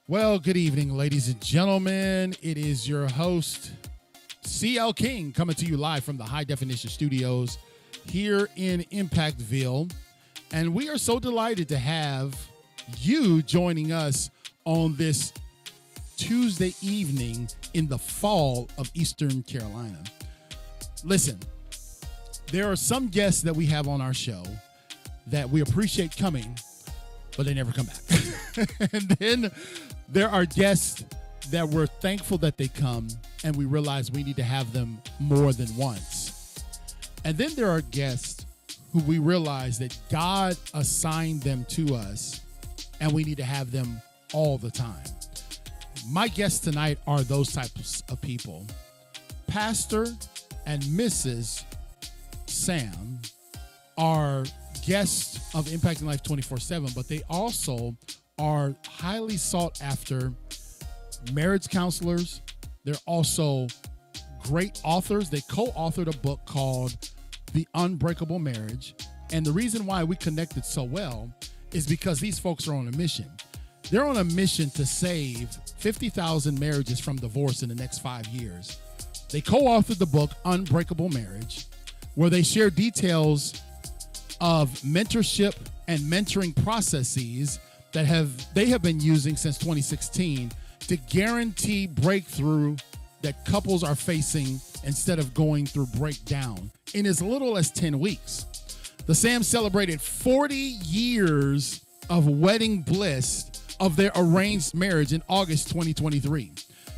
Well, good evening, ladies and gentlemen. It is your host, CL King, coming to you live from the High Definition Studios here in Impactville. And we are so delighted to have you joining us on this Tuesday evening in the fall of Eastern Carolina. Listen, there are some guests that we have on our show that we appreciate coming, but they never come back. And then there are guests that we're thankful that they come, and we realize we need to have them more than once. And then there are guests who we realize that God assigned them to us, and we need to have them all the time. My guests tonight are those types of people. Pastor and Mrs. Sam are guests of Impacting Life 24/7, but they also are highly sought after marriage counselors. They're also great authors. They co-authored a book called The Unbreakable Marriage. And the reason why we connected so well is because these folks are on a mission. They're on a mission to save 50,000 marriages from divorce in the next 5 years. They co-authored the book Unbreakable Marriage, where they share details of mentorship and mentoring processes that they have been using since 2016 to guarantee breakthrough that couples are facing instead of going through breakdown in as little as 10 weeks. The Sams celebrated 40 years of wedding bliss of their arranged marriage in August 2023.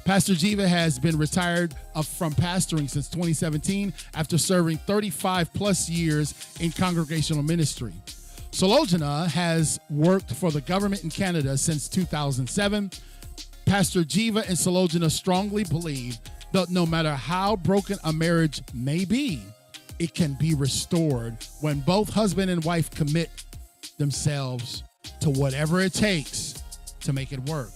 Pastor Jiva has been retired from pastoring since 2017 after serving 35 plus years in congregational ministry. Solojana has worked for the government in Canada since 2007. Pastor Jiva and Solojana strongly believe that no matter how broken a marriage may be, it can be restored when both husband and wife commit themselves to whatever it takes to make it work.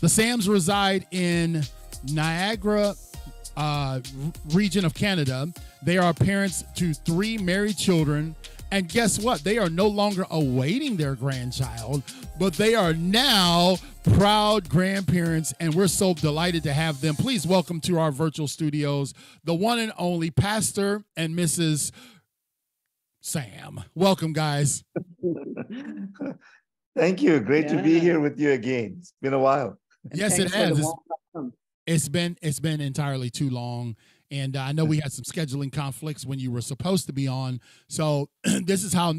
The Sams reside in Niagara region of Canada. They are parents to 3 married children. And guess what? They are no longer awaiting their grandchild, but they are now proud grandparents, and we're so delighted to have them. Please welcome to our virtual studios the one and only Pastor and Mrs. Sam. Welcome, guys. Thank you. Great to be here with you again. It's been a while. Yes, it has. It's been entirely too long. And I know we had some scheduling conflicts when you were supposed to be on. So this is how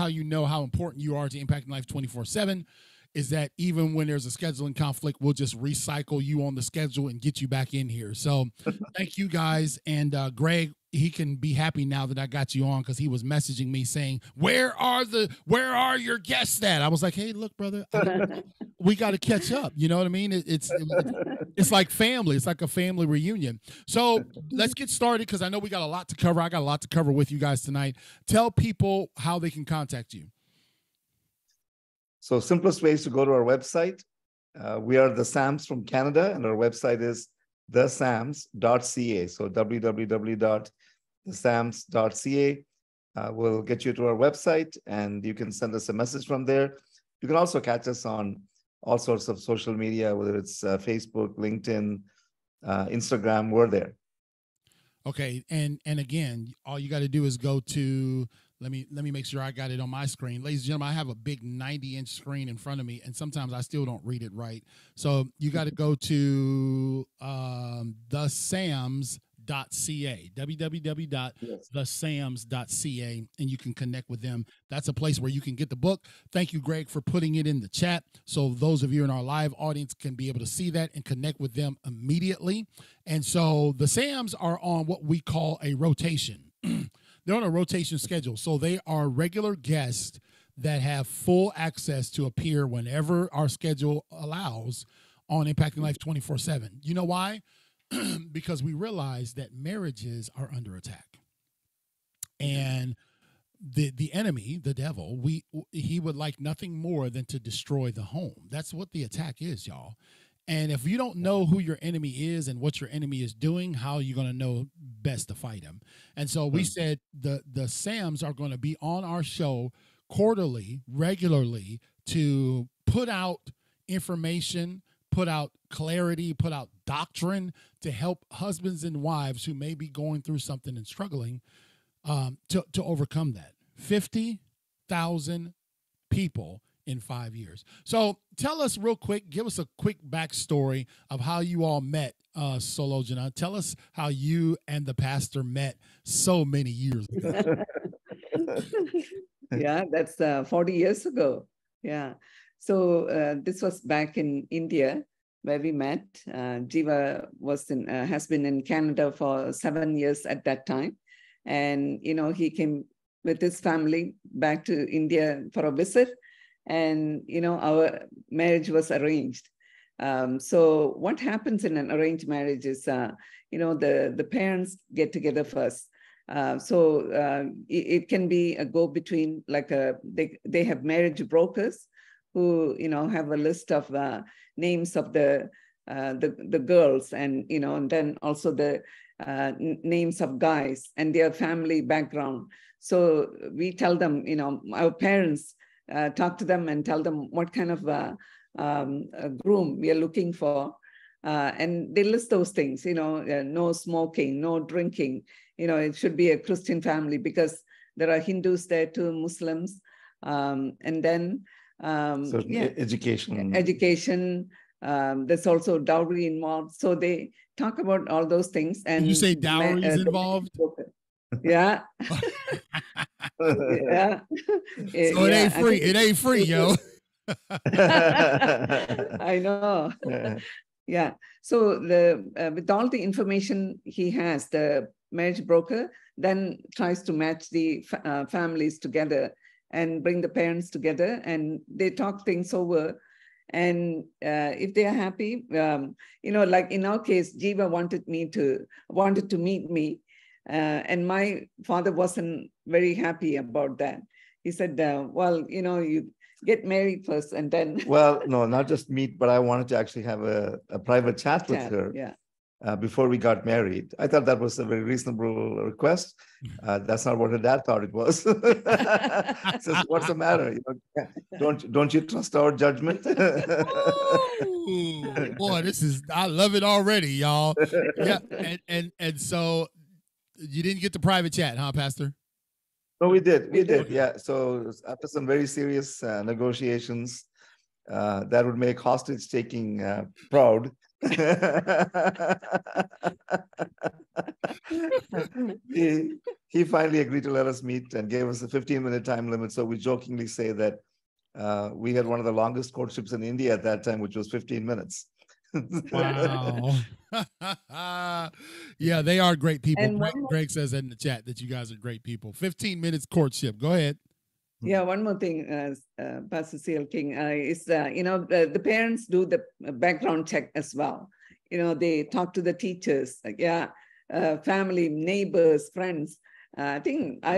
you know how important you are to Impacting Life 24/7, is that even when there's a scheduling conflict, we'll just recycle you on the schedule and get you back in here. So thank you guys. And Greg, he can be happy now that I got you on, because he was messaging me saying, where are your guests at? I was like, hey, look, brother, we got to catch up. You know what I mean? It's like family. It's like a family reunion. So let's get started, because I know we got a lot to cover. I got a lot to cover with you guys tonight. Tell people how they can contact you. So simplest way is to go to our website. We are the Sams from Canada, and our website is thesams.ca. So www.thesams.ca will get you to our website, and you can send us a message from there. You can also catch us on all sorts of social media, whether it's Facebook, LinkedIn, Instagram. We're there. Okay, and again, all you got to do is go to, let me make sure I got it on my screen. Ladies and gentlemen, I have a big 90-inch screen in front of me, and sometimes I still don't read it right. So you got to go to thesams.ca, www.thesams.ca, and you can connect with them. That's a place where you can get the book. Thank you, Greg, for putting it in the chat, so those of you in our live audience can be able to see that and connect with them immediately. And so the Sams are on what we call a rotation. They're on a rotation schedule, so they are regular guests that have full access to appear whenever our schedule allows on Impacting Life 24/7. You know why? Because we realize that marriages are under attack, and the enemy, the devil, he would like nothing more than to destroy the home. That's what the attack is, y'all. And if you don't know who your enemy is and what your enemy is doing, how are you going to know best to fight him? And so we said the Sams are going to be on our show quarterly, regularly, to put out information, put out clarity, put out doctrine to help husbands and wives who may be going through something and struggling to overcome that. 50,000 people in 5 years. So tell us real quick, give us a quick backstory of how you all met, Solojana. Tell us how you and the pastor met so many years ago. Yeah, that's 40 years ago. Yeah. So this was back in India where we met. Jiva has been in Canada for 7 years at that time. And, he came with his family back to India for a visit. And, our marriage was arranged. So what happens in an arranged marriage is, the parents get together first. It can be a go-between, like they have marriage brokers who, have a list of names of the girls and, and then also the names of guys and their family background. So we tell them, our parents talk to them and tell them what kind of a groom we are looking for. And they list those things, no smoking, no drinking, it should be a Christian family because there are Hindus there too, Muslims. And then education. There's also dowry involved. So they talk about all those things. And you say dowry is involved? Yeah. Yeah. So it ain't free. It ain't free, yo. I know. Yeah. So with all the information he has, the marriage broker then tries to match the families together and bring the parents together, and they talk things over. And if they are happy, like in our case, Jiva wanted to meet me, and my father wasn't very happy about that. He said, well, you get married first and then. Well, no, not just meet, but I wanted to actually have a private chat with her. Yeah. Before we got married. I thought that was a very reasonable request. That's not what her dad thought it was. Says, what's the matter? Don't you trust our judgment? Ooh, boy, I love it already, y'all. Yeah, and so you didn't get the private chat, huh, Pastor? No, we did. Yeah. So after some very serious negotiations, that would make hostage taking proud. he finally agreed to let us meet and gave us a 15-minute time limit. So we jokingly say that we had one of the longest courtships in India at that time, which was 15 minutes. Wow. Yeah, they are great people. And Greg says in the chat that you guys are great people. 15 minutes courtship. Go ahead. Yeah, one more thing, Pastor C.L. King, is, the parents do the background check as well. They talk to the teachers, family, neighbors, friends. I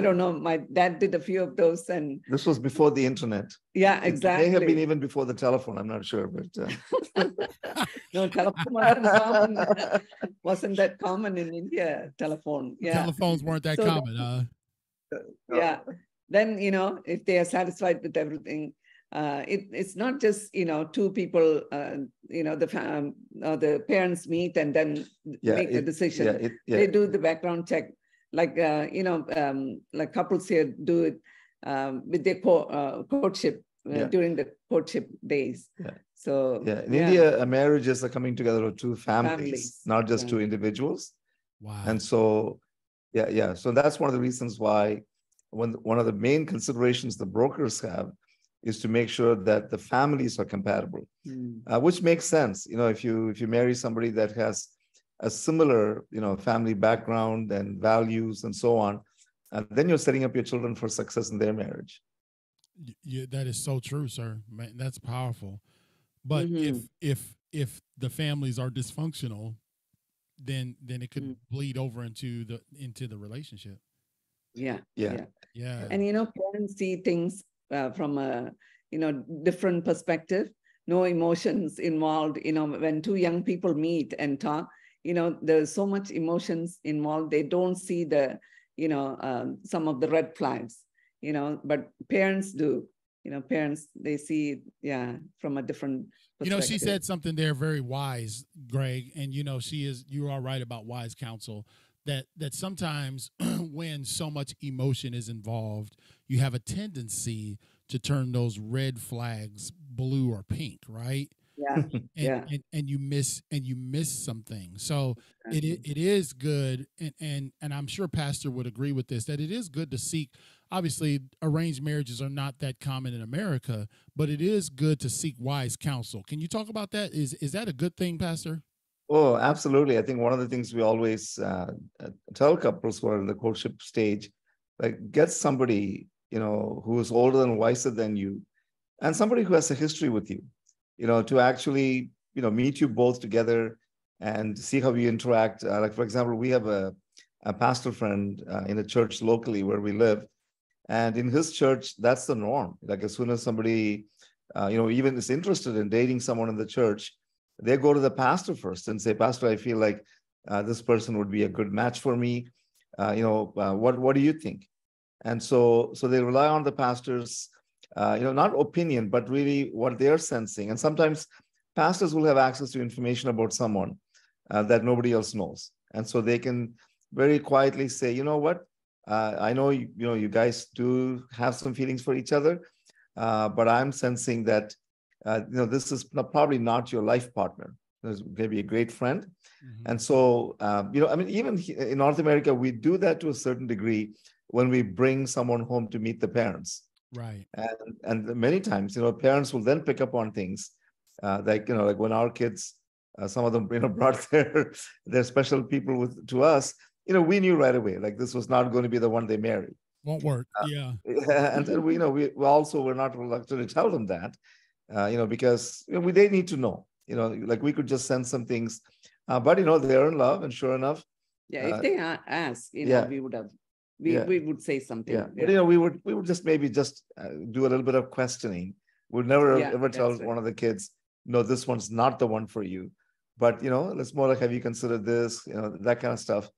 don't know, my dad did a few of those. And this was before the internet. Yeah, exactly. It may have been even before the telephone, I'm not sure. But no, telephone wasn't that common in India, telephone. Yeah. Telephones weren't that common. Yeah. Then, if they are satisfied with everything, it's not just, two people, the parents meet and then make the decision. They do the background check. Like, like couples here do it with their courtship during the courtship days. Yeah. So in India, marriages are coming together of two families. Not just two individuals. Wow. And so, so that's one of the reasons why one of the main considerations the brokers have is to make sure that the families are compatible, which makes sense. If you marry somebody that has a similar, family background and values and so on, then you're setting up your children for success in their marriage. Yeah, that is so true, sir. Man, that's powerful. But if the families are dysfunctional, then it could bleed over into the relationship. Yeah. And parents see things from a different perspective. No emotions involved. When two young people meet and talk, there's so much emotions involved. They don't see the some of the red flags. But parents do. parents, they see, from a different perspective. She said something there very wise, Greg, and you are right about wise counsel, that sometimes when so much emotion is involved, you have a tendency to turn those red flags blue or pink, right? Yeah. And you miss some things. So it is good, and I'm sure Pastor would agree with this, that it is good to seek. Obviously, arranged marriages are not that common in America, but it is good to seek wise counsel. Can you talk about that? Is that a good thing, Pastor? Oh, absolutely. I think one of the things we always tell couples who are in the courtship stage, like, get somebody, who is older and wiser than you, and somebody who has a history with you, to actually, meet you both together and see how you interact. Like, for example, we have a pastor friend in a church locally where we live. And in his church, that's the norm. Like, as soon as somebody, even is interested in dating someone in the church, they go to the pastor first and say, Pastor, I feel like this person would be a good match for me. What do you think? And so they rely on the pastor's, not opinion, but really what they're sensing. And sometimes pastors will have access to information about someone that nobody else knows. And so they can very quietly say, you know what? I know you guys do have some feelings for each other, but I'm sensing that this is probably not your life partner. There's maybe a great friend, and so even in North America, we do that to a certain degree when we bring someone home to meet the parents, right? And many times, parents will then pick up on things, like when our kids, some of them brought their special people to us. We knew right away, like, this was not going to be the one they married. Won't work. Yeah. And then we also were not reluctant to tell them that, because they need to know, like, we could just send some things, but they're in love, and sure enough. If they ask, we would have, we would say something. Yeah. But, we would just maybe just do a little bit of questioning. We'd never ever tell one of the kids, no, this one's not the one for you. But, let's more like, have you considered this, that kind of stuff.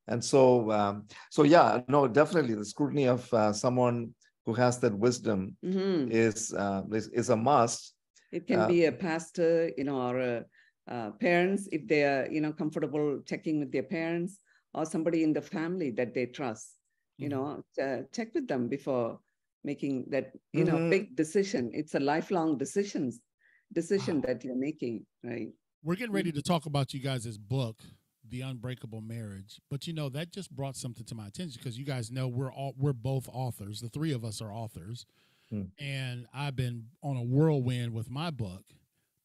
And so, definitely the scrutiny of someone who has that wisdom is a must. It can be a pastor, or parents, if they are, comfortable checking with their parents, or somebody in the family that they trust. Check with them before making that, big decision. It's a lifelong decision that you're making, right? We're getting ready to talk about you guys' book, The Unbreakable Marriage, but that just brought something to my attention, because you guys know we're both authors. The three of us are authors, and I've been on a whirlwind with my book.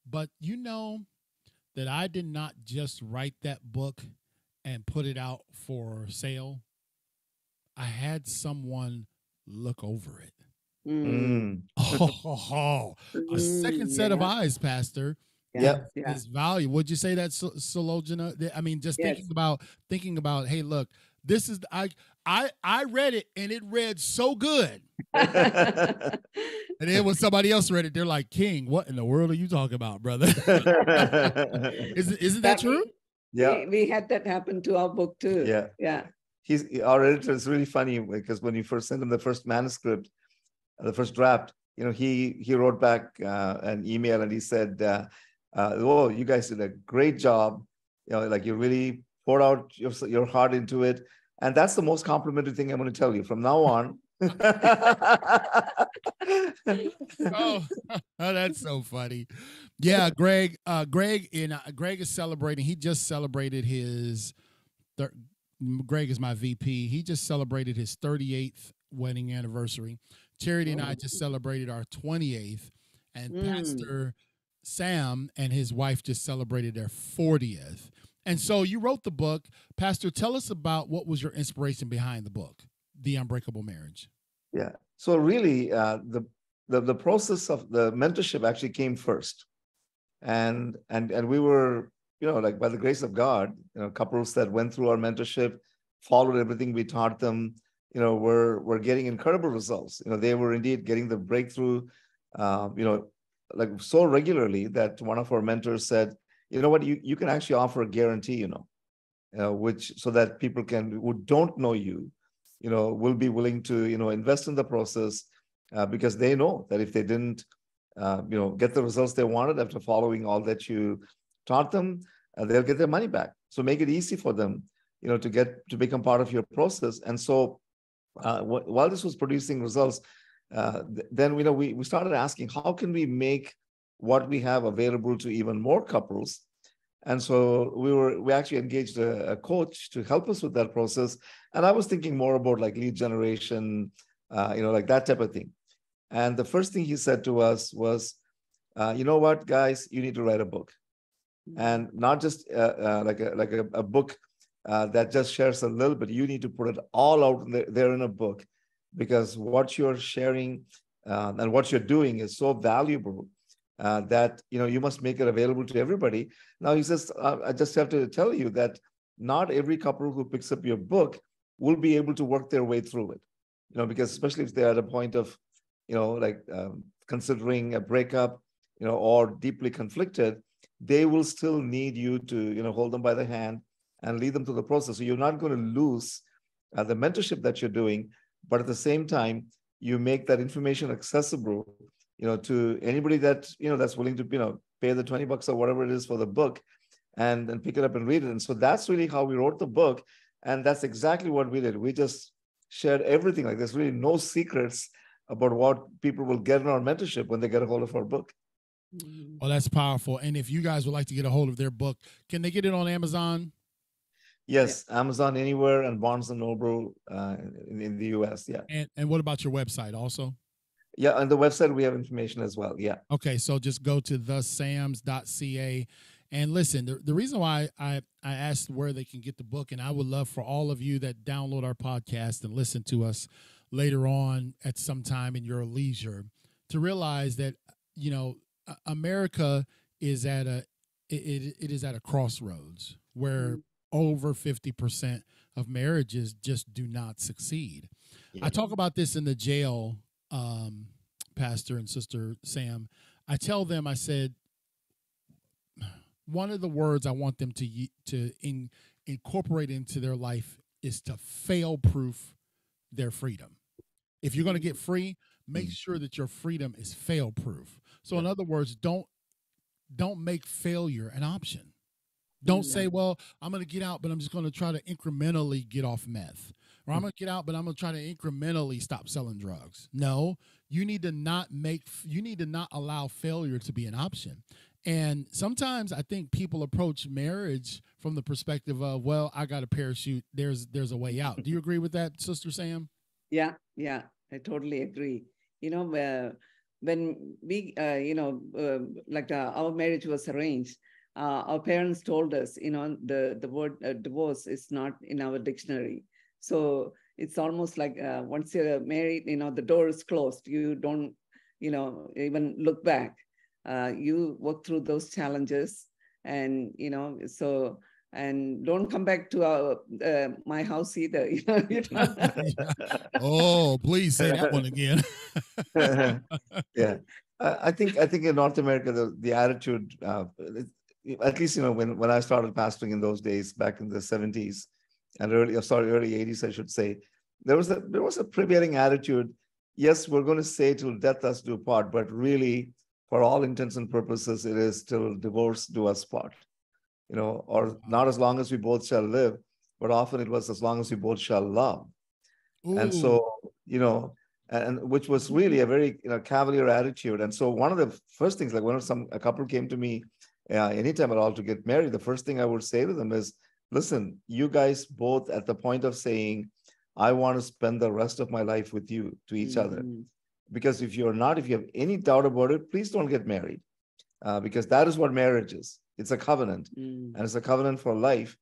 But that I did not just write that book and put it out for sale. I had someone look over it. A second set of eyes, Pastor. Is value. Would you say that, Sulochana? I mean, just thinking about, hey, look, this is I read it and it read so good. And then when somebody else read it, they're like, King, what in the world are you talking about, brother? Isn't that true? Yeah, we had that happen to our book too. Yeah. Our editor is really funny, because when you first sent him the first manuscript, the first draft, he wrote back an email, and he said, oh, you guys did a great job. Like, you really poured out your heart into it. And that's the most complimentary thing I'm going to tell you from now on. Oh, that's so funny. Yeah, Greg is celebrating. He just celebrated his Greg is my VP. He just celebrated his 38th wedding anniversary. Charity and I just celebrated our 28th, and Pastor Sam and his wife just celebrated their 40th. And so you wrote the book. Pastor, tell us about what was your inspiration behind the book, The Unbreakable Marriage. Yeah. So really, the process of the mentorship actually came first. And we were, like, by the grace of God, couples that went through our mentorship, followed everything we taught them, were getting incredible results. They were indeed getting the breakthrough, like, so regularly that one of our mentors said, you know what, you can actually offer a guarantee, which, so that people who don't know you, will be willing to, invest in the process because they know that if they didn't, get the results they wanted after following all that you taught them, they'll get their money back. So make it easy for them, to become part of your process. And so while this was producing results, then we started asking, how can we make what we have available to even more couples? And so we actually engaged a coach to help us with that process. And I was thinking more about like lead generation, like that type of thing. And the first thing he said to us was, you know what, guys, you need to write a book, and not just like a book that just shares a little bit. You need to put it all out there in a book, because what you're sharing and what you're doing is so valuable that you must make it available to everybody. Now he says, I just have to tell you that not every couple who picks up your book will be able to work their way through it, because especially if they're at a point of considering a breakup, or deeply conflicted, they will still need you to hold them by the hand and lead them through the process. So you're not going to lose the mentorship that you're doing, but at the same time, you make that information accessible, to anybody that that's willing to pay the $20 or whatever it is for the book, and pick it up and read it. And so that's really how we wrote the book, and that's exactly what we did. We just shared everything. Like, there's really no secrets about what people will get in our mentorship when they get a hold of our book. Well, that's powerful. And if you guys would like to get a hold of their book, can they get it on Amazon? Yes, yeah. Amazon Anywhere and Barnes & Noble in the US, yeah. And what about your website also? Yeah, on the website we have information as well, yeah. Okay, so just go to thesams.ca. And listen, the reason why I asked where they can get the book, and I would love for all of you that download our podcast and listen to us later on at some time in your leisure, to realize that, America is at it is at a crossroads where over 50% of marriages just do not succeed. Yeah. I talk about this in the jail, Pastor and Sister Sam. I tell them, I said, one of the words I want them to incorporate into their life is to fail-proof their freedom. If you're going to get free, make sure that your freedom is fail-proof. So in other words, don't make failure an option. Don't say, well, I'm going to get out, but I'm just going to try to incrementally get off meth. Or I'm going to get out, but I'm going to try to incrementally stop selling drugs. No, you need to not allow failure to be an option. And sometimes I think people approach marriage from the perspective of, well, I got a parachute. There's a way out. Do you agree with that, Sister Sam? Yeah, I totally agree. When we, our marriage was arranged, our parents told us, the word divorce is not in our dictionary. So it's almost like once you're married, the door is closed. You don't, even look back. You work through those challenges, and, and don't come back to my house either. Oh, please say that one again. Yeah, I think in North America, the attitude, at least when I started pastoring in those days, back in the 70s and early 80s, I should say, there was a prevailing attitude. Yes, we're going to say till death us do part, but really, for all intents and purposes, it is till divorce do us part. Or not as long as we both shall live, but often it was as long as we both shall love. Ooh. And so, and which was really a very cavalier attitude. And so one of the first things, like when a couple came to me anytime at all to get married, the first thing I would say to them is, listen, you guys both at the point of saying, I want to spend the rest of my life with you, to each other. Because if you have any doubt about it, please don't get married, because that is what marriage is. It's a covenant, and it's a covenant for life.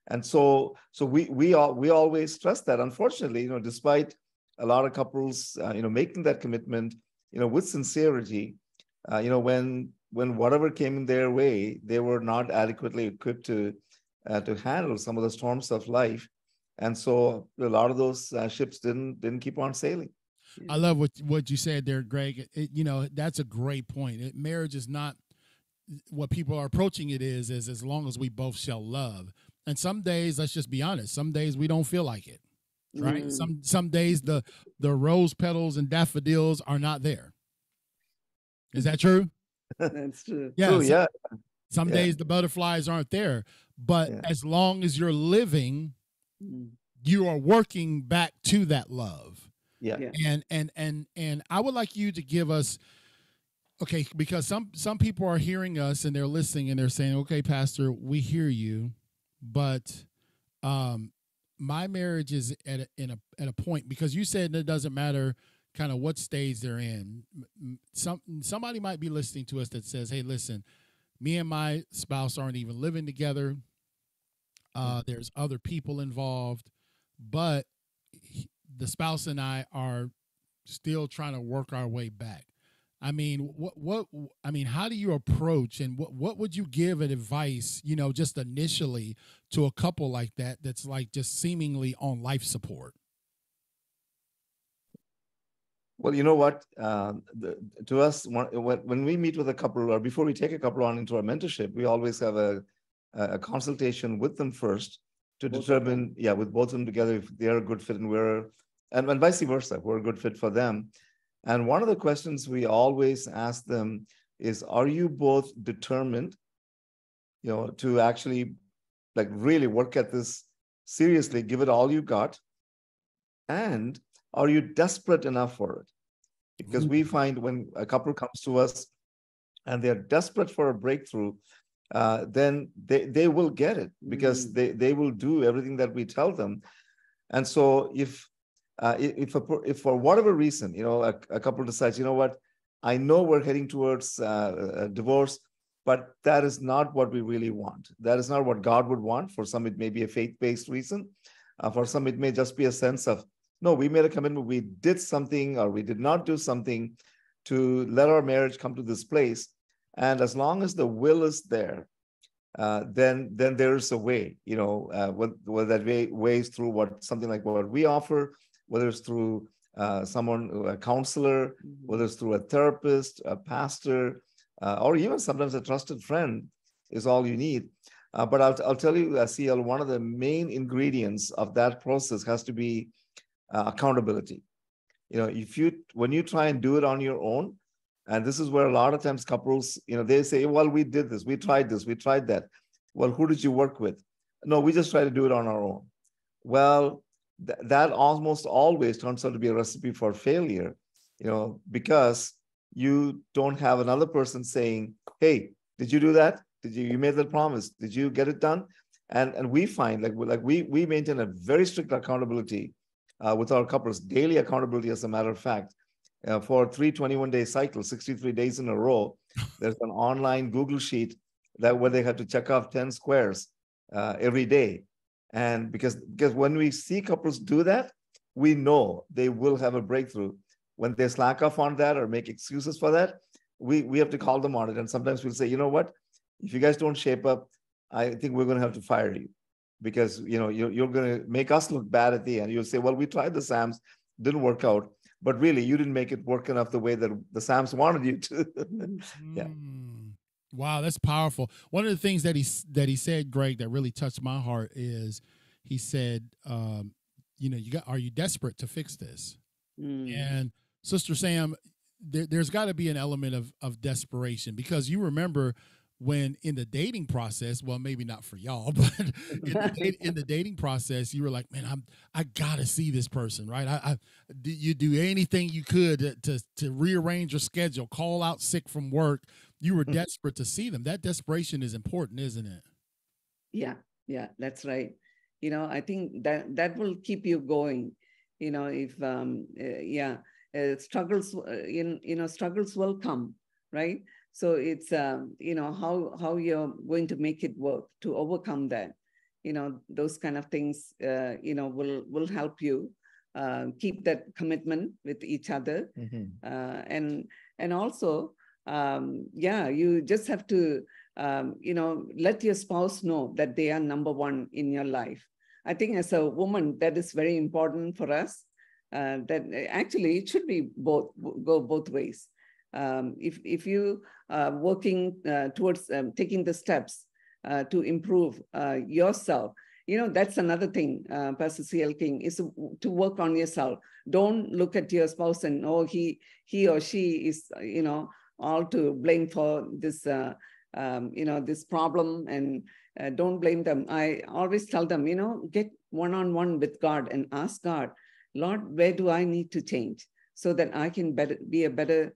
And so we always stress that. Unfortunately, despite a lot of couples, making that commitment, with sincerity, when whatever came in their way, they were not adequately equipped to handle some of the storms of life, and so a lot of those ships didn't keep on sailing. I love what you said there, Greg. That's a great point. Marriage is not what people are approaching it is as long as we both shall love. And some days, let's just be honest, some days we don't feel like it. right? Some days the rose petals and daffodils are not there. Is that true? That's true. Yeah. True, yeah. Some Yeah. days the butterflies aren't there, but Yeah. as long as you're living, you are working back to that love. Yeah. Yeah. And I would like you to give us, okay, because some people are hearing us and they're listening and they're saying, okay, Pastor, we hear you, but my marriage is at a point, because you said it doesn't matter kind of what stage they're in. Somebody might be listening to us that says, hey, listen, me and my spouse aren't even living together. There's other people involved, but the spouse and I are still trying to work our way back. I mean, how do you approach, and what would you give an advice, just initially to a couple like that, that's like just seemingly on life support? Well, you know what? To us, when we meet with a couple, or before we take a couple on into our mentorship, we always have a consultation with them first to determine, with both of them together, if they're a good fit and vice versa, if we're a good fit for them. And one of the questions we always ask them is, are you both determined, to actually like really work at this seriously, give it all you got? And are you desperate enough for it? Because we find when a couple comes to us and they're desperate for a breakthrough, then they will get it, because they will do everything that we tell them. And so if for whatever reason, a couple decides, you know what, I know we're heading towards a divorce, but that is not what we really want. That is not what God would want. For some, it may be a faith-based reason. For some, it may just be a sense of, no, we made a commitment, we did something or we did not do something to let our marriage come to this place. And as long as the will is there, then there's a way, whether that way is through something like what we offer, whether it's through someone, a counselor, whether it's through a therapist, a pastor, or even sometimes a trusted friend is all you need. But I'll tell you, CL, one of the main ingredients of that process has to be accountability. When you try and do it on your own, and this is where a lot of times couples, they say, well, we did this, we tried that. Well, who did you work with? No, we just try to do it on our own. Well, that almost always turns out to be a recipe for failure, because you don't have another person saying, hey, did you do that? You made that promise? Did you get it done? And we find we maintain a very strict accountability with our couples, daily accountability, as a matter of fact. For 321-day cycles, 63 days in a row, there's an online Google sheet where they have to check off 10 squares every day. And because when we see couples do that, we know they will have a breakthrough. When they slack off on that or make excuses for that, we have to call them on it. And sometimes we'll say, you know what, if you guys don't shape up, I think we're going to have to fire you, because you're going to make us look bad at the end. You'll say, well, we tried the SAMs, didn't work out, but really you didn't make it work enough the way that the SAMs wanted you to. Yeah. Wow, that's powerful. One of the things that he said, Greg, that really touched my heart is he said, are you desperate to fix this? And Sister Sam, there's got to be an element of desperation, because you remember when in the dating process, well, maybe not for y'all, but in the dating process, you were like, man, I gotta see this person, right? You do anything you could to rearrange your schedule, call out sick from work. You were desperate to see them. That desperation is important, isn't it? Yeah, that's right. I think that will keep you going. If struggles, struggles will come, right? So it's how you're going to make it work to overcome that. Those kind of things will help you keep that commitment with each other. And also you just have to let your spouse know that they are number one in your life. I think as a woman, that is very important for us. That actually it should be go both ways. If you are working towards taking the steps to improve yourself, that's another thing, Pastor C.L. King, is to work on yourself. Don't look at your spouse and, oh, he or she is, all to blame for this, this problem, and don't blame them. I always tell them, get one-on-one with God and ask God, Lord, where do I need to change so that I can be a better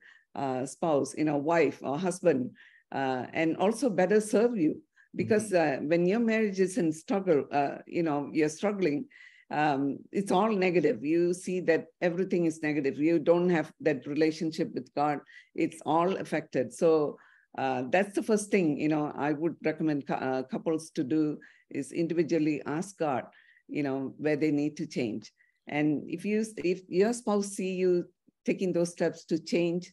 spouse, wife or husband, and also better serve you. Because when your marriage is in struggle, you're struggling, it's all negative. You see that everything is negative. You don't have that relationship with God. It's all affected. So that's the first thing, I would recommend couples to do, is individually ask God, where they need to change. And if your spouse see you taking those steps to change,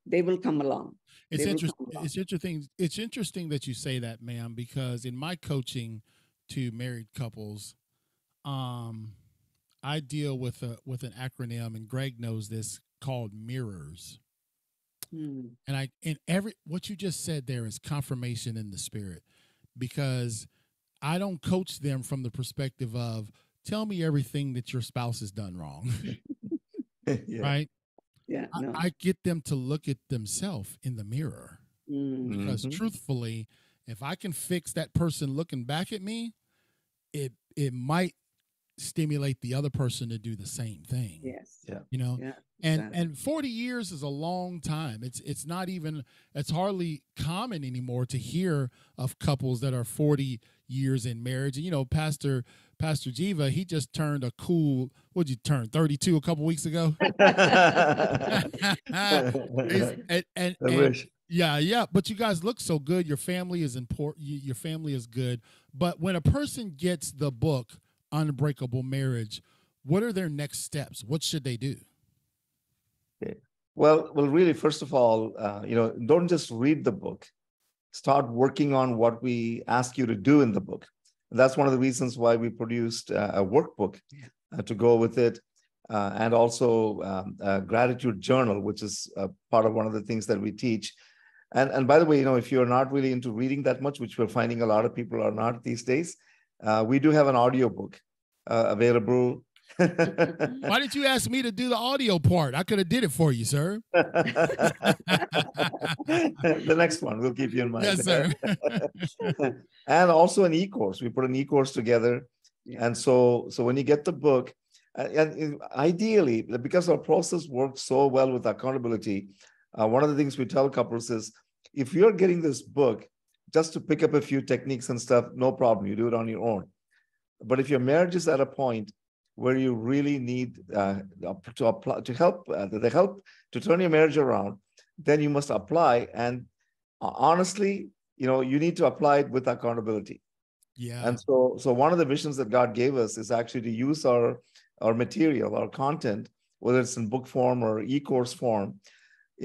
they will come along. It's interesting. It's interesting that you say that, ma'am, because in my coaching to married couples, I deal with an acronym, and Greg knows this, called mirrors. And what you just said there is confirmation in the spirit, because I don't coach them from the perspective of, tell me everything that your spouse has done wrong. Yeah. Right? Yeah, no. I get them to look at themselves in the mirror, because truthfully, if I can fix that person looking back at me, it might stimulate the other person to do the same thing. Yes. Yeah. Yeah, and 40 years is a long time. It's hardly common anymore to hear of couples that are 40 years in marriage. And Pastor Jiva, he just turned a cool, what'd you turn, 32 a couple weeks ago? Yeah. But you guys look so good. Your family is important. Your family is good. But when a person gets the book, Unbreakable Marriage, what are their next steps? What should they do? Okay. Well, really, first of all, don't just read the book. Start working on what we ask you to do in the book. And that's one of the reasons why we produced a workbook to go with it, and also a gratitude journal, which is part of one of the things that we teach. And by the way, if you're not really into reading that much, which we're finding a lot of people are not these days, we do have an audiobook available. Why did you ask me to do the audio part? I could have did it for you, sir. The next one, we'll keep you in mind. Yes, sir. And also an e-course. We put an e-course together. Yeah. And so when you get the book, and ideally, because our process works so well with accountability, one of the things we tell couples is, if you're getting this book just to pick up a few techniques and stuff, no problem. You do it on your own. But if your marriage is at a point where you really need to help to turn your marriage around, then you must apply. And honestly, you need to apply it with accountability. Yeah. And so one of the missions that God gave us is actually to use our material, our content, whether it's in book form or e-course form,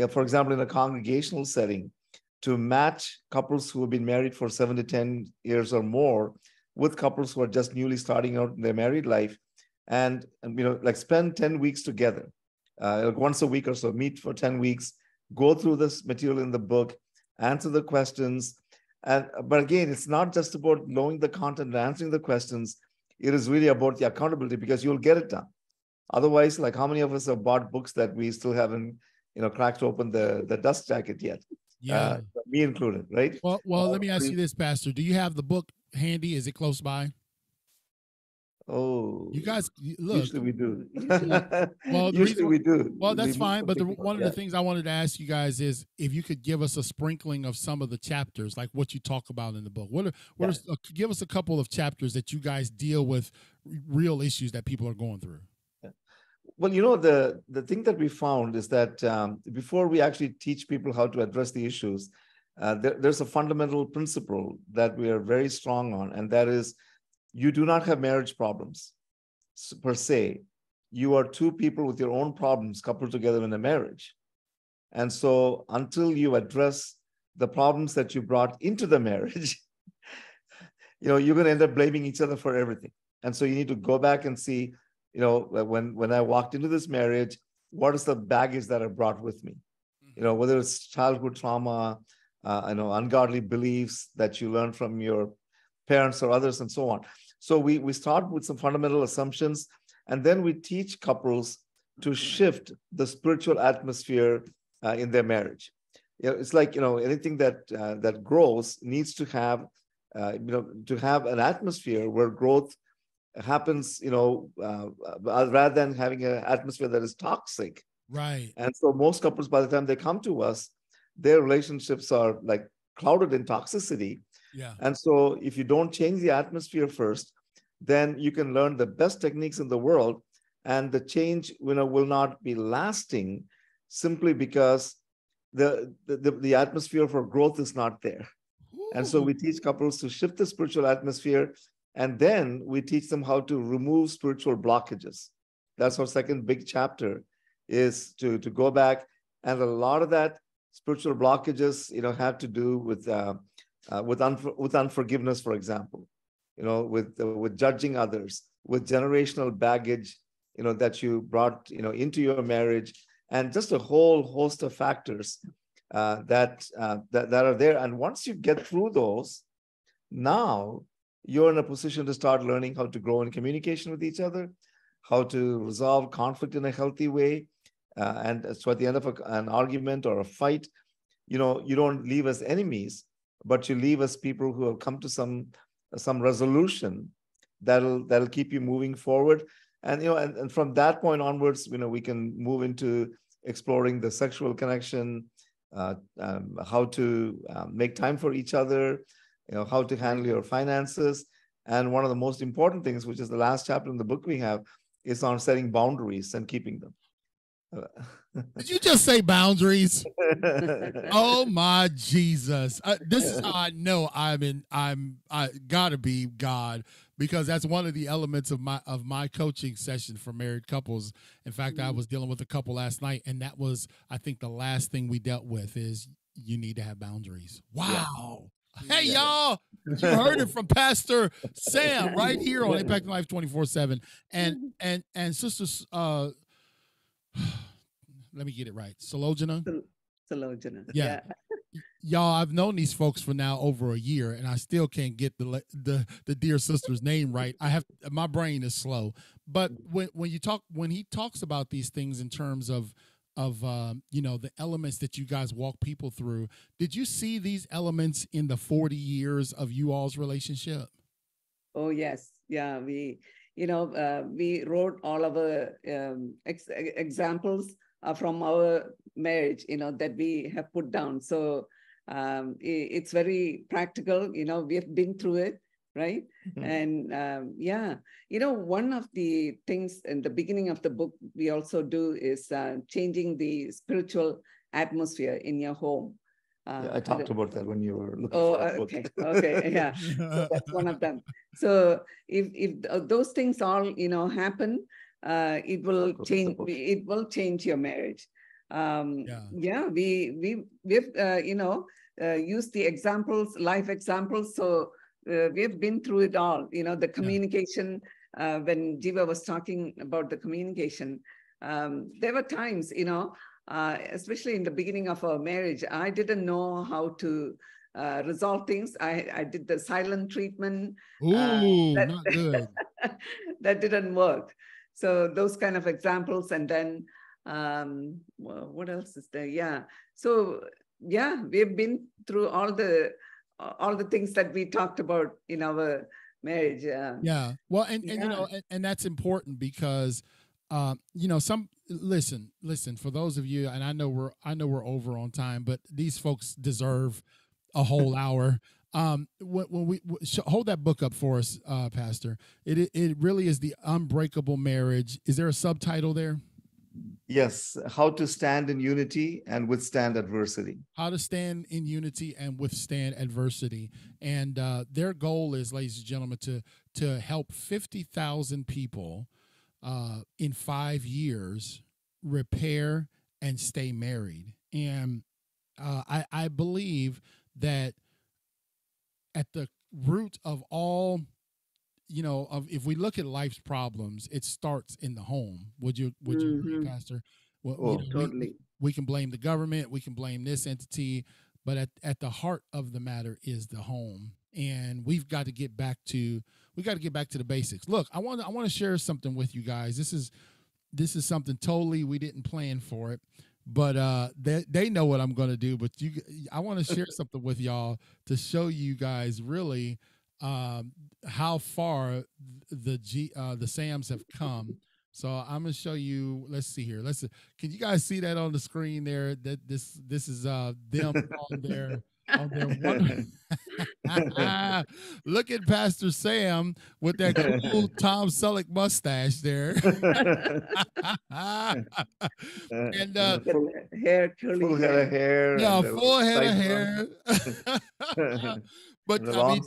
for example, in a congregational setting, to match couples who have been married for 7 to 10 years or more with couples who are just newly starting out in their married life, and spend 10 weeks together, once a week or so, meet for 10 weeks, go through this material in the book, answer the questions. But again, it's not just about knowing the content and answering the questions. It is really about the accountability, because you'll get it done. Otherwise, like, how many of us have bought books that we still haven't, cracked open the dust jacket yet? Yeah. Me included, right? Well, let me ask you this, Pastor. Do you have the book handy? Is it close by? Oh, you guys, look. Usually we do. Well, usually we do. Well, that's fine. But one of the things I wanted to ask you guys is if you could give us a sprinkling of some of the chapters, like what you talk about in the book. Give us a couple of chapters that you guys deal with real issues that people are going through. Well, the thing that we found is that before we actually teach people how to address the issues, there's a fundamental principle that we are very strong on, and that is, you do not have marriage problems per se. You are two people with your own problems coupled together in a marriage. And so until you address the problems that you brought into the marriage, you're going to end up blaming each other for everything. And so you need to go back and see, when I walked into this marriage, what is the baggage that I brought with me? Whether it's childhood trauma, ungodly beliefs that you learned from your parents or others, and so on. So we start with some fundamental assumptions, and then we teach couples to shift the spiritual atmosphere in their marriage. It's like, anything that grows needs to have to have an atmosphere where growth happens, rather than having an atmosphere that is toxic. Right. And so most couples, by the time they come to us, their relationships are like clouded in toxicity. Yeah. And so if you don't change the atmosphere first, then you can learn the best techniques in the world, and the change, will not be lasting, simply because the atmosphere for growth is not there. And so we teach couples to shift the spiritual atmosphere, and then we teach them how to remove spiritual blockages. That's our second big chapter, is to go back. And a lot of that spiritual blockages, have to do with unforgiveness, for example, with judging others, with generational baggage, that you brought, into your marriage, and just a whole host of factors that are there. And once you get through those, now you're in a position to start learning how to grow in communication with each other, how to resolve conflict in a healthy way. And so at the end of an argument or a fight, you don't leave as enemies, but you leave as people who have come to some resolution that'll keep you moving forward. And and from that point onwards, we can move into exploring the sexual connection, how to make time for each other, how to handle your finances. And one of the most important things, which is the last chapter in the book we have, is on setting boundaries and keeping them. Did you just say boundaries? Oh my Jesus! This is how I know I gotta be God, because that's one of the elements of my coaching session for married couples. In fact, I was dealing with a couple last night, and that was, I think, the last thing we dealt with is you need to have boundaries. Wow. Yeah. Hey, y'all, you heard it from Pastor Sam right here on Impact Life 24/7. And sisters, let me get it right. Salojana? Salojana. Yeah. Y'all, I've known these folks for now over a year, and I still can't get the dear sister's name right. My brain is slow. But when he talks about these things in terms of the elements that you guys walk people through, did you see these elements in the 40 years of you all's relationship? Oh yes, yeah. We wrote all of our examples from our marriage, that we have put down. So it's very practical. We have been through it, right? Mm-hmm. And one of the things in the beginning of the book we also do is changing the spiritual atmosphere in your home. I talked about that when you were looking for that book. Okay, yeah. So that's one of them. So if those things all happen, it will change. It will change your marriage. We've used the examples, life examples. So we've been through it all. The communication. When Jiva was talking about the communication, there were times, especially in the beginning of our marriage, I didn't know how to resolve things. I did the silent treatment. Not good. That didn't work. So those kind of examples. And then what else is there? Yeah. So yeah, we've been through all the things that we talked about in our marriage. Yeah. Well, and that's important because listen, for those of you, and I know we're over on time, but these folks deserve a whole hour. When we hold that book up for us, Pastor, it really is The Unbreakable Marriage. Is there a subtitle there? Yes. How to stand in unity and withstand adversity. How to stand in unity and withstand adversity. And their goal is, ladies and gentlemen, to help 50,000 people in 5 years repair and stay married. And I believe that at the root of all, if we look at life's problems, it starts in the home. Would you agree, Pastor? Well, totally. We can blame the government, we can blame this entity, but at the heart of the matter is the home. and we've got to get back to the basics. Look, I want to share something with you guys. This is something totally we didn't plan for it, but they know what I'm going to do. But I want to share something with y'all to show you guys really how far the Sams have come. So I'm gonna show you. Let's see here. Can you guys see that on the screen there? That this is them on their one. Look at Pastor Sam with that cool Tom Selleck mustache there. And hair, curly full head of hair. Yeah, full head of hair. But I mean,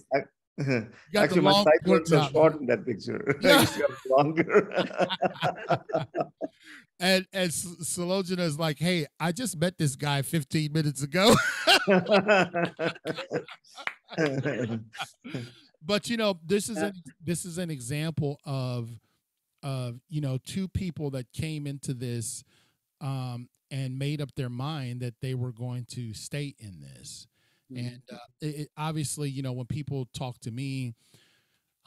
actually, my sideburns are short in that picture. Yeah. Longer. And Salojana is like, hey, I just met this guy 15 minutes ago. But this is an example of two people that came into this and made up their mind that they were going to stay in this. And it obviously, when people talk to me,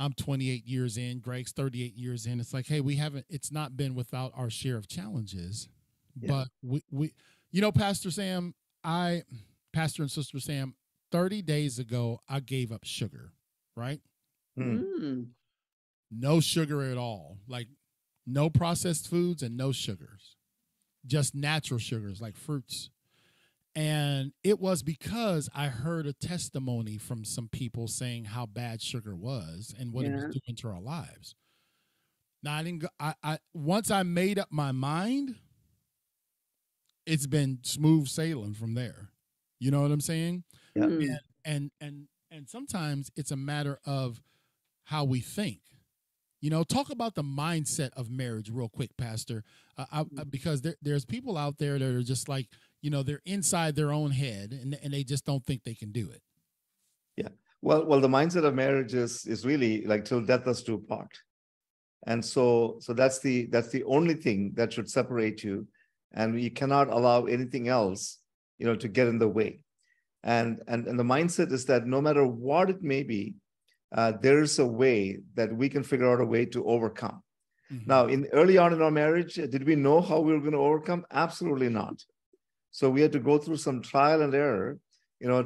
I'm 28 years in, Greg's 38 years in. It's like, hey, it's not been without our share of challenges. Yeah. But we Pastor and Sister Sam, 30 days ago, I gave up sugar, right? No sugar at all. Like no processed foods and no sugars, just natural sugars like fruits. And it was because I heard a testimony from some people saying how bad sugar was and what it was doing to our lives. Now I didn't go, I once I made up my mind, it's been smooth sailing from there. You know what I'm saying? Yeah. And sometimes it's a matter of how we think. Talk about the mindset of marriage real quick, Pastor, because there's people out there that are just like, they're inside their own head and they just don't think they can do it. Yeah. Well, the mindset of marriage is really like till death us do part. And so that's the only thing that should separate you. And you cannot allow anything else, to get in the way. And the mindset is that no matter what it may be, there's a way that we can figure out a way to overcome. Mm-hmm. Now, early on in our marriage, did we know how we were going to overcome? Absolutely not. So we had to go through some trial and error,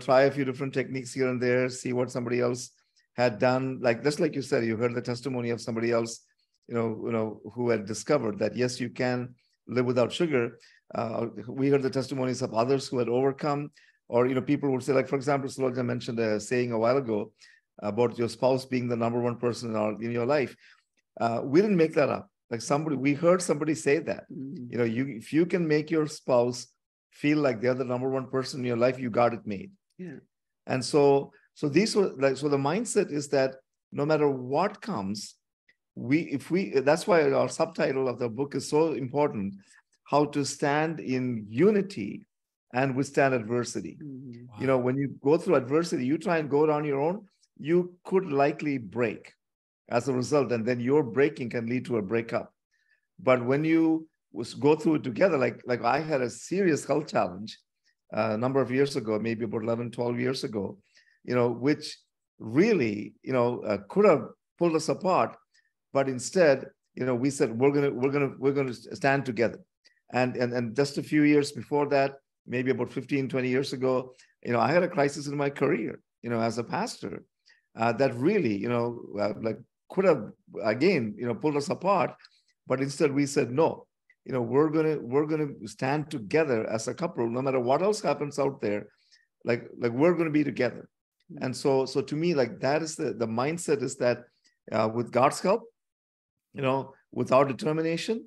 try a few different techniques here and there, see what somebody else had done. Just like you said, you heard the testimony of somebody else, who had discovered that, yes, you can live without sugar. We heard the testimonies of others who had overcome, or, people would say, like, for example, Salojana mentioned a saying a while ago about your spouse being the number one person in your life. We didn't make that up. We heard somebody say that, if you can make your spouse feel like they're the number one person in your life, you got it made. Yeah. And so these were so the mindset is that no matter what comes, that's why our subtitle of the book is so important, how to stand in unity and withstand adversity. Wow. When you go through adversity, you try and go it on your own, you could likely break as a result, and then your breaking can lead to a breakup. But when you go through it together, like I had a serious health challenge a number of years ago, maybe about 11, 12 years ago, which really, could have pulled us apart. But instead, we said, we're going to stand together. And just a few years before that, maybe about 15, 20 years ago, I had a crisis in my career, as a pastor, that really, could have, again, pulled us apart. But instead we said, no, we're going to stand together as a couple, no matter what else happens out there, like we're going to be together. And so to me, that is the mindset is that with God's help, with our determination,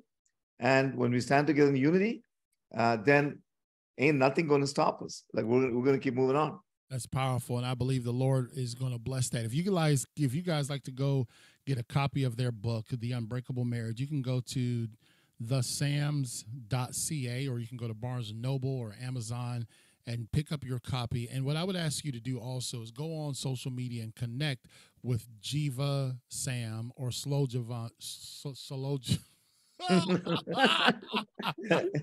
and when we stand together in unity, then ain't nothing going to stop us. We're going to keep moving on. That's powerful, and I believe the Lord is going to bless that. If you guys like to go get a copy of their book, The Unbreakable Marriage, you can go to thesams.ca, or you can go to Barnes & Noble or Amazon and pick up your copy. And what I would ask you to do also is go on social media and connect with Jiva Sam or Salojana.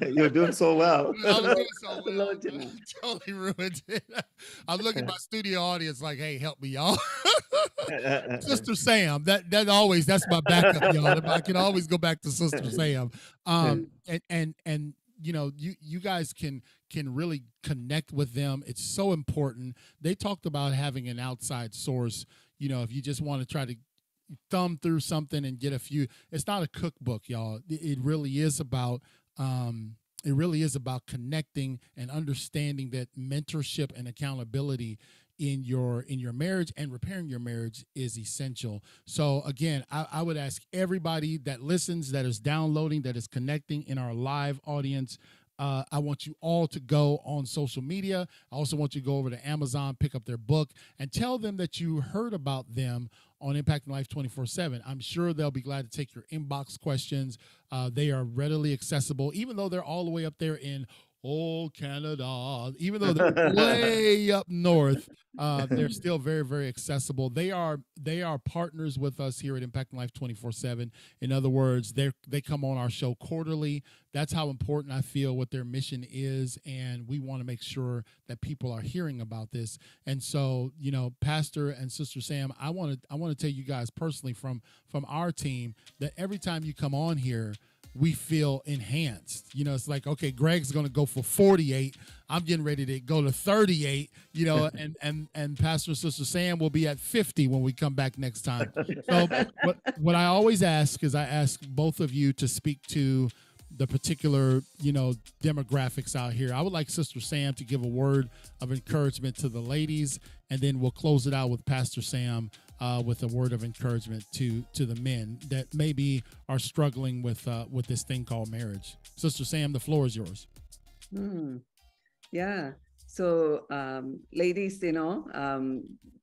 You're doing so well. I was doing so well. Lord, Jimmy. Totally ruined it. I'm looking at my studio audience like, hey, help me, y'all. Sister Sam, that's my backup, y'all. I can always go back to Sister Sam. And you guys can really connect with them. It's so important. They talked about having an outside source. If you just want to try to thumb through something and get a few, it's not a cookbook, y'all. It really is about connecting and understanding that mentorship and accountability in your marriage and repairing your marriage is essential. So again, I would ask everybody that listens, that is downloading, that is connecting in our live audience, I want you all to go on social media. I also want you to go over to Amazon, pick up their book, and tell them that you heard about them on Impacting Life 24/7. I'm sure they'll be glad to take your inbox questions. They are readily accessible, even though they're all the way up there in Canada. Even though they're way up north, they're still very, very accessible. They are partners with us here at Impacting Life 24/7. In other words, they come on our show quarterly. That's how important I feel what their mission is, and we want to make sure that people are hearing about this. And so, Pastor and Sister Sam, I want to tell you guys personally from our team that every time you come on here, we feel enhanced. It's like, okay, Greg's going to go for 48. I'm getting ready to go to 38, and Pastor and Sister Sam will be at 50 when we come back next time. So what I always ask is I ask both of you to speak to the particular, demographics out here. I would like Sister Sam to give a word of encouragement to the ladies, and then we'll close it out with Pastor Sam with a word of encouragement to the men that maybe are struggling with this thing called marriage. Sister Sam, the floor is yours. Yeah. So, ladies,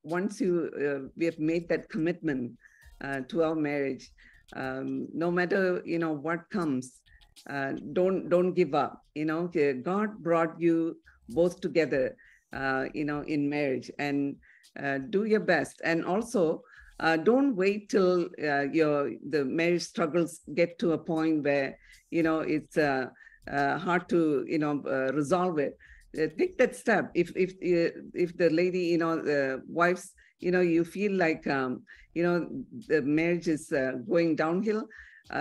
once we have made that commitment to our marriage, no matter what comes, don't give up. God brought you both together, in marriage, and do your best. And also, don't wait till the marriage struggles get to a point where it's hard to resolve it. Take that step. If the lady, the wives, you feel like the marriage is going downhill,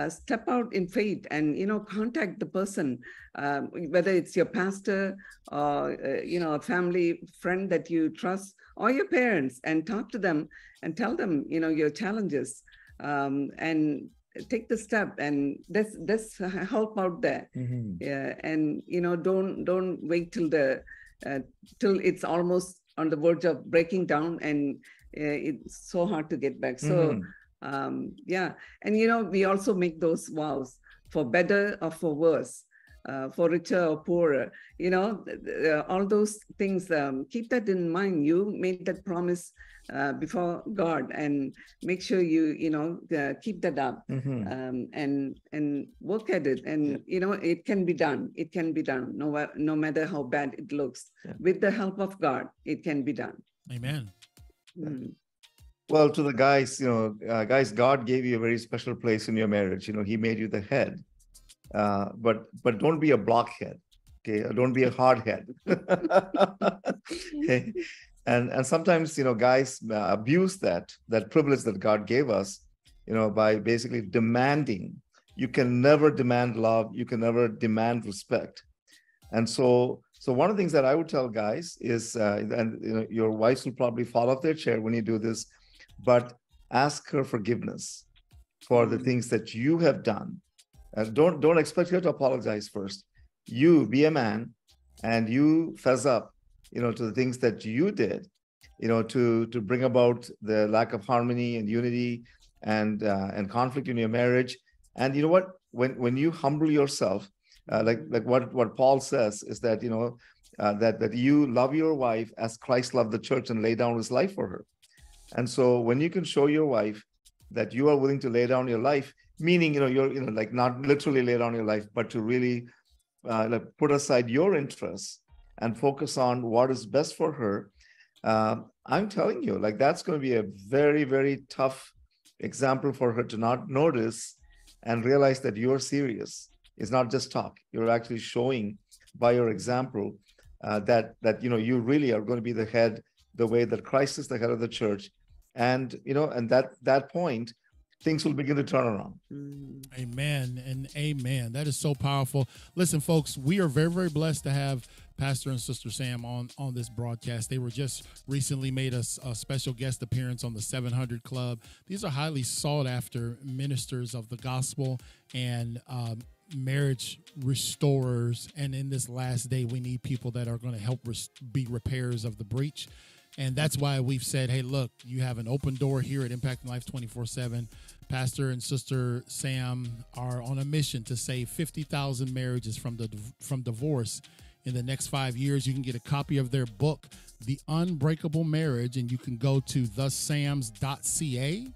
step out in faith and contact the person, whether it's your pastor or a family friend that you trust, or your parents, and talk to them and tell them your challenges, and take the step, and that's help out there. Yeah, and don't wait till it's almost on the verge of breaking down, and it's so hard to get back. So yeah, and we also make those vows for better or for worse, for richer or poorer, all those things. Keep that in mind. You made that promise before God, and make sure you keep that up, and work at it. And it can be done. It can be done. No matter how bad it looks, with the help of God, it can be done. Amen. Well, to the guys, guys, God gave you a very special place in your marriage. He made you the head, but don't be a blockhead. Okay, don't be a hard head. Okay, and sometimes guys abuse that privilege that God gave us, by basically demanding. You can never demand love. You can never demand respect. And so one of the things that I would tell guys is, and your wives will probably fall off their chair when you do this, but ask her forgiveness for the things that you have done. And don't expect her to apologize first. You be a man, and you fess up, to the things that you did, to bring about the lack of harmony and unity and conflict in your marriage. And you know what? When you humble yourself, like what Paul says is that that you love your wife as Christ loved the church and laid down his life for her. And so when you can show your wife that you are willing to lay down your life, meaning you're like not literally lay down your life, but to really put aside your interests and focus on what is best for her, I'm telling you, like, that's going to be a very, very tough example for her to not notice and realize that you're serious. It's not just talk. You're actually showing by your example that you really are going to be the head, the way that Christ is the head of the church, and that point, things will begin to turn around. Amen and amen. That is so powerful. Listen, folks, we are very, very blessed to have Pastor and Sister Sam on this broadcast. They were just recently made a special guest appearance on the 700 Club. These are highly sought after ministers of the gospel and marriage restorers. And in this last day, we need people that are going to help be repairers of the breach. And that's why we've said, hey, look, you have an open door here at Impacting Life 24/7. Pastor and Sister Sam are on a mission to save 50,000 marriages from divorce in the next 5 years. You can get a copy of their book, The Unbreakable Marriage, and you can go to thesams.ca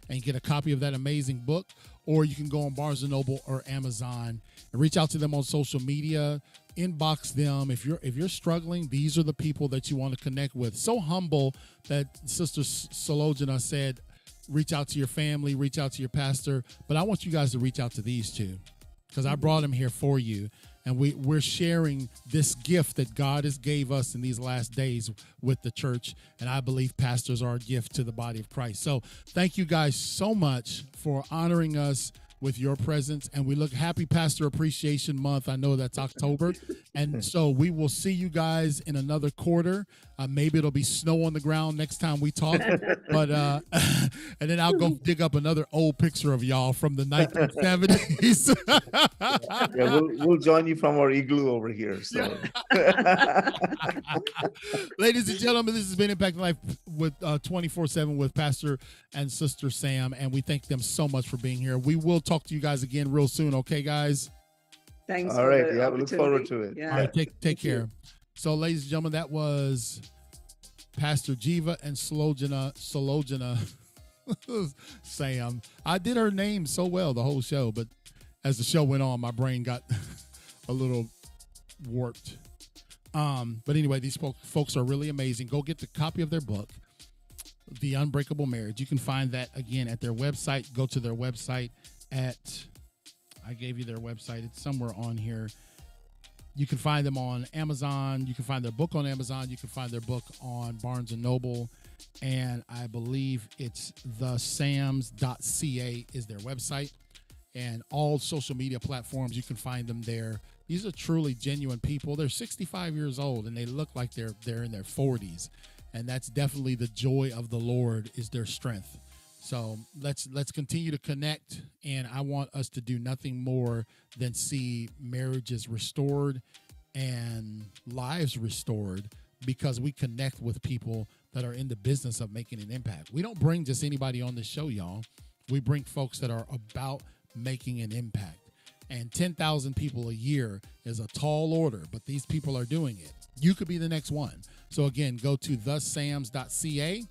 and get a copy of that amazing book, or you can go on Barnes & Noble or Amazon and reach out to them on social media. Inbox them. If you're struggling, these are the people that you want to connect with. So humble that Sister Sulochana said, reach out to your family, reach out to your pastor. But I want you guys to reach out to these two, because I brought them here for you. And we're sharing this gift that God has gave us in these last days with the church. And I believe pastors are a gift to the body of Christ. So thank you guys so much for honoring us with your presence. And we look Happy Pastor Appreciation Month. I know that's October. And so we will see you guys in another quarter. Maybe it'll be snow on the ground next time we talk. But and then I'll go dig up another old picture of y'all from the 1970s. Yeah, we'll join you from our igloo over here. So. Ladies and gentlemen, this has been Impacting Life with 24/7 with Pastor and Sister Sam. And we thank them so much for being here. We will talk to you guys again real soon. Okay, guys? Thanks. All right. Yeah, we look forward to it. Yeah. All right, take care. So, ladies and gentlemen, that was Pastor Jiva and Sulochana Sam. I did her name so well the whole show, but as the show went on, my brain got a little warped. But anyway, these folks are really amazing. Go get the copy of their book, The Unbreakable Marriage. You can find that again at their website. Go to their website I gave you their website. It's somewhere on here. You can find them on Amazon. You can find their book on Amazon. You can find their book on Barnes & Noble. And I believe it's thesams.ca is their website. And all social media platforms, you can find them there. These are truly genuine people. They're 65 years old, and they look like they're in their 40s. And that's definitely the joy of the Lord is their strength. So let's continue to connect, and I want us to do nothing more than see marriages restored and lives restored, because we connect with people that are in the business of making an impact. We don't bring just anybody on this show, y'all. We bring folks that are about making an impact. And 10,000 people a year is a tall order, but these people are doing it. You could be the next one. So again, go to thesams.ca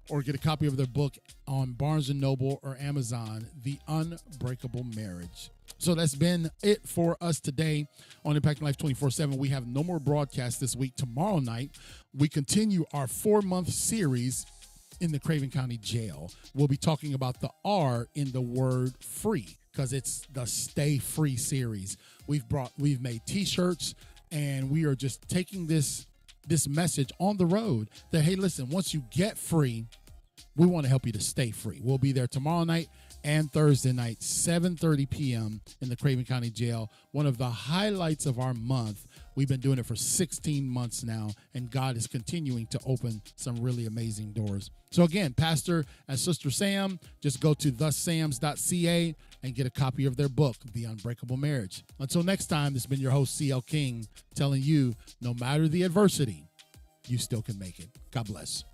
or get a copy of their book on Barnes & Noble or Amazon, The Unbreakable Marriage. So that's been it for us today on Impacting Life 24/7. We have no more broadcasts this week. Tomorrow night, we continue our 4-month series in the Craven County Jail. We'll be talking about the R in the word free, because it's the Stay Free series. We've made t-shirts, and we are just taking this message on the road that, hey, listen, once you get free, we want to help you to stay free. We'll be there tomorrow night and Thursday night, 7:30 p.m. in the Craven County Jail. One of the highlights of our month. We've been doing it for 16 months now, and God is continuing to open some really amazing doors. So again, Pastor and Sister Sam, just go to thesams.ca and get a copy of their book, The Unbreakable Marriage. Until next time, this has been your host, CL King, telling you, no matter the adversity, you still can make it. God bless.